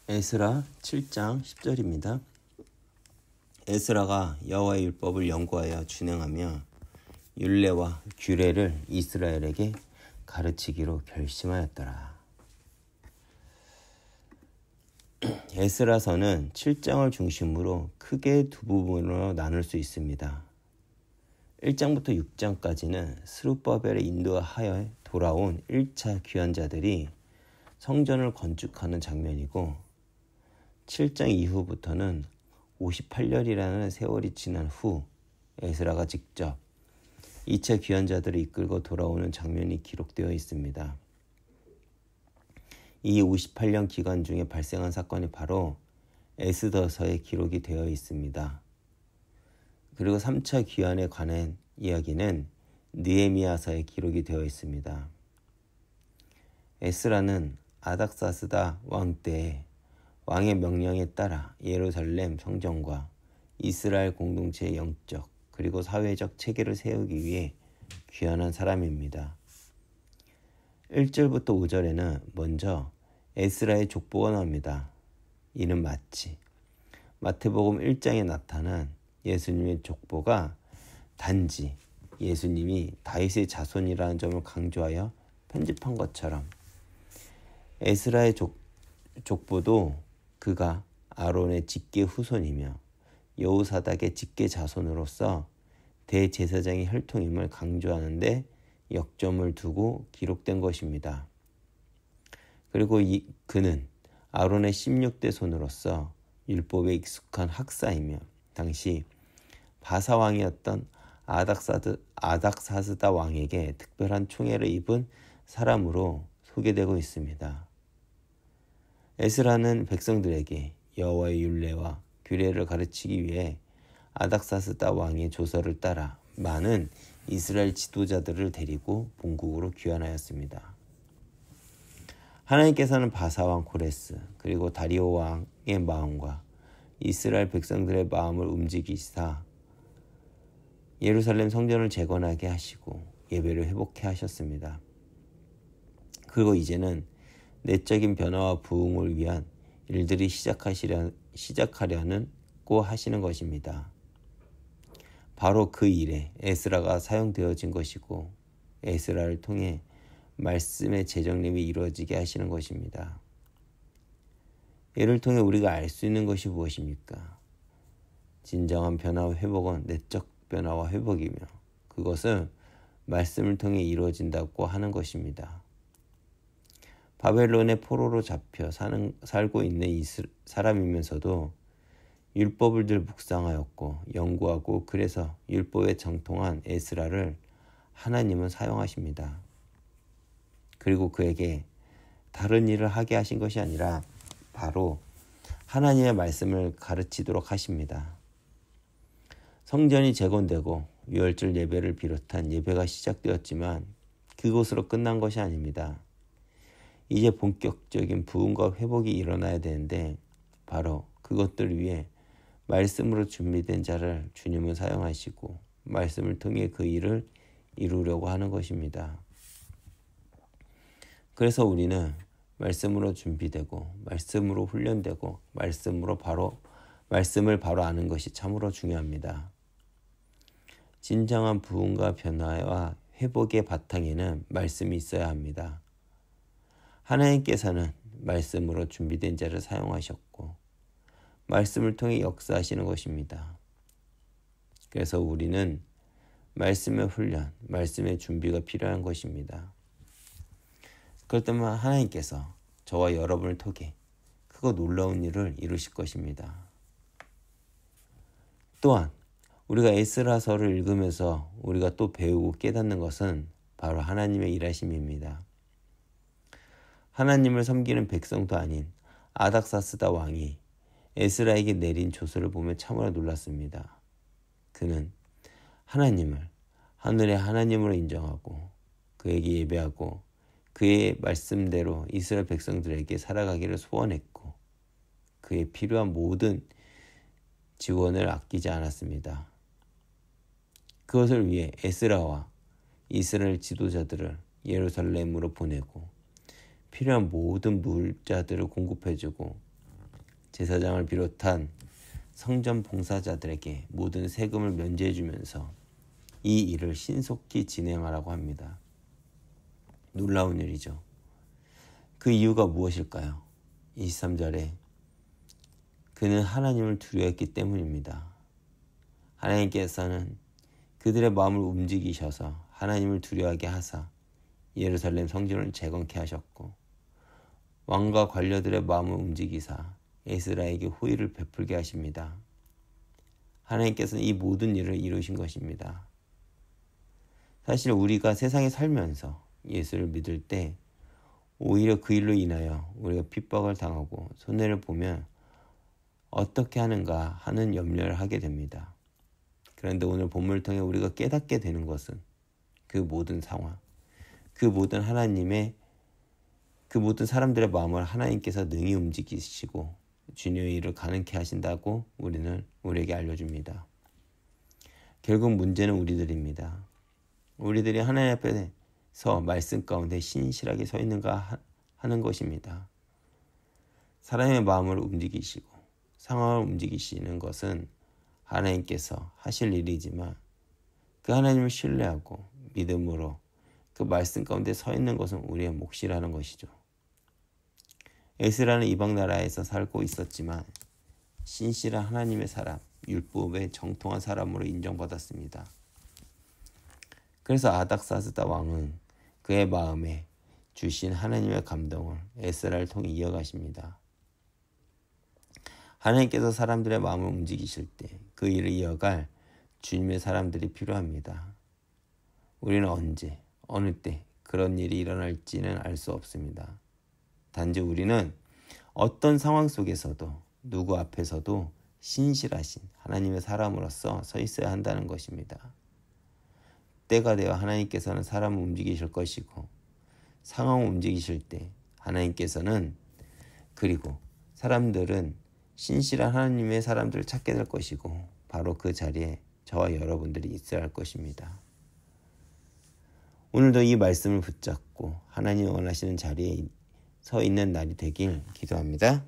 에스라 7장 10절입니다. 에스라가 여호와의 율법을 연구하여 준행하며 율례와 규례를 이스라엘에게 가르치기로 결심하였더라. 에스라서는 7장을 중심으로 크게 두 부분으로 나눌 수 있습니다. 1장부터 6장까지는 스룹바벨의 인도하여 돌아온 1차 귀환자들이 성전을 건축하는 장면이고 7장 이후부터는 58년이라는 세월이 지난 후 에스라가 직접 2차 귀환자들을 이끌고 돌아오는 장면이 기록되어 있습니다. 이 58년 기간 중에 발생한 사건이 바로 에스더서에 기록이 되어 있습니다. 그리고 3차 귀환에 관한 이야기는 느헤미야서에 기록이 되어 있습니다. 에스라는 아닥사스다 왕 때에 왕의 명령에 따라 예루살렘 성전과 이스라엘 공동체의 영적 그리고 사회적 체계를 세우기 위해 귀환한 사람입니다. 1절부터 5절에는 먼저 에스라의 족보가 나옵니다. 이는 마치 마태복음 1장에 나타난 예수님의 족보가 단지 예수님이 다윗의 자손이라는 점을 강조하여 편집한 것처럼 에스라의 족보도 그가 아론의 직계 후손이며 여호사닥의 직계 자손으로서 대제사장의 혈통임을 강조하는데 역점을 두고 기록된 것입니다. 그리고 그는 아론의 16대 손으로서 율법에 익숙한 학사이며 당시 바사왕이었던 아닥사스다 왕에게 특별한 총애를 입은 사람으로 소개되고 있습니다. 에스라는 백성들에게 여호와의 율례와 규례를 가르치기 위해 아닥사스다 왕의 조서를 따라 많은 이스라엘 지도자들을 데리고 본국으로 귀환하였습니다. 하나님께서는 바사왕 코레스 그리고 다리오 왕의 마음과 이스라엘 백성들의 마음을 움직이시사 예루살렘 성전을 재건하게 하시고 예배를 회복해 하셨습니다. 그리고 이제는 내적인 변화와 부흥을 위한 일들이 시작하려고 하시는 것입니다. 바로 그 일에 에스라가 사용되어진 것이고 에스라를 통해 말씀의 재정립이 이루어지게 하시는 것입니다. 이를 통해 우리가 알 수 있는 것이 무엇입니까? 진정한 변화와 회복은 내적 변화와 회복이며 그것은 말씀을 통해 이루어진다고 하는 것입니다. 바벨론의 포로로 잡혀 살고 있는 사람이면서도 율법을 늘 묵상하였고 연구하고 그래서 율법에 정통한 에스라를 하나님은 사용하십니다. 그리고 그에게 다른 일을 하게 하신 것이 아니라 바로 하나님의 말씀을 가르치도록 하십니다. 성전이 재건되고 유월절 예배를 비롯한 예배가 시작되었지만 그것으로 끝난 것이 아닙니다. 이제 본격적인 부흥과 회복이 일어나야 되는데 바로 그것들을 위해 말씀으로 준비된 자를 주님은 사용하시고 말씀을 통해 그 일을 이루려고 하는 것입니다. 그래서 우리는 말씀으로 준비되고 말씀으로 훈련되고 말씀을 바로 아는 것이 참으로 중요합니다. 진정한 부흥과 변화와 회복의 바탕에는 말씀이 있어야 합니다. 하나님께서는 말씀으로 준비된 자를 사용하셨고 말씀을 통해 역사하시는 것입니다. 그래서 우리는 말씀의 훈련, 말씀의 준비가 필요한 것입니다. 그럴 때만 하나님께서 저와 여러분을 통해 크고 놀라운 일을 이루실 것입니다. 또한 우리가 에스라서를 읽으면서 우리가 또 배우고 깨닫는 것은 바로 하나님의 일하심입니다. 하나님을 섬기는 백성도 아닌 아닥사스다 왕이 에스라에게 내린 조서를 보며 참으로 놀랐습니다. 그는 하나님을 하늘의 하나님으로 인정하고 그에게 예배하고 그의 말씀대로 이스라엘 백성들에게 살아가기를 소원했고 그의 필요한 모든 지원을 아끼지 않았습니다. 그것을 위해 에스라와 이스라엘 지도자들을 예루살렘으로 보내고 필요한 모든 물자들을 공급해주고 제사장을 비롯한 성전 봉사자들에게 모든 세금을 면제해 주면서 이 일을 신속히 진행하라고 합니다. 놀라운 일이죠. 그 이유가 무엇일까요? 23절에 그는 하나님을 두려워했기 때문입니다. 하나님께서는 그들의 마음을 움직이셔서 하나님을 두려워하게 하사 예루살렘 성전을 재건케 하셨고 왕과 관료들의 마음을 움직이사 에스라에게 호의를 베풀게 하십니다. 하나님께서는 이 모든 일을 이루신 것입니다. 사실 우리가 세상에 살면서 예수를 믿을 때 오히려 그 일로 인하여 우리가 핍박을 당하고 손해를 보면 어떻게 하는가 하는 염려를 하게 됩니다. 그런데 오늘 본문을 통해 우리가 깨닫게 되는 것은 그 모든 상황, 그 모든 사람들의 마음을 하나님께서 능히 움직이시고 주님의 일을 가능케 하신다고 우리에게 알려줍니다. 결국 문제는 우리들입니다. 우리들이 하나님 앞에서 말씀 가운데 신실하게 서 있는가 하는 것입니다. 사람의 마음을 움직이시고 상황을 움직이시는 것은 하나님께서 하실 일이지만 그 하나님을 신뢰하고 믿음으로 그 말씀 가운데 서 있는 것은 우리의 몫이라는 것이죠. 에스라는 이방 나라에서 살고 있었지만 신실한 하나님의 사람, 율법에 정통한 사람으로 인정받았습니다. 그래서 아닥사스다 왕은 그의 마음에 주신 하나님의 감동을 에스라를 통해 이어가십니다. 하나님께서 사람들의 마음을 움직이실 때 그 일을 이어갈 주님의 사람들이 필요합니다. 우리는 언제, 어느 때 그런 일이 일어날지는 알 수 없습니다. 단지 우리는 어떤 상황 속에서도 누구 앞에서도 신실하신 하나님의 사람으로서 서 있어야 한다는 것입니다. 때가 되어 하나님께서는 사람을 움직이실 것이고 상황을 움직이실 때 하나님께서는 그리고 사람들은 신실한 하나님의 사람들을 찾게 될 것이고 바로 그 자리에 저와 여러분들이 있어야 할 것입니다. 오늘도 이 말씀을 붙잡고 하나님이 원하시는 자리에 서 있는 날이 되길 기도합니다.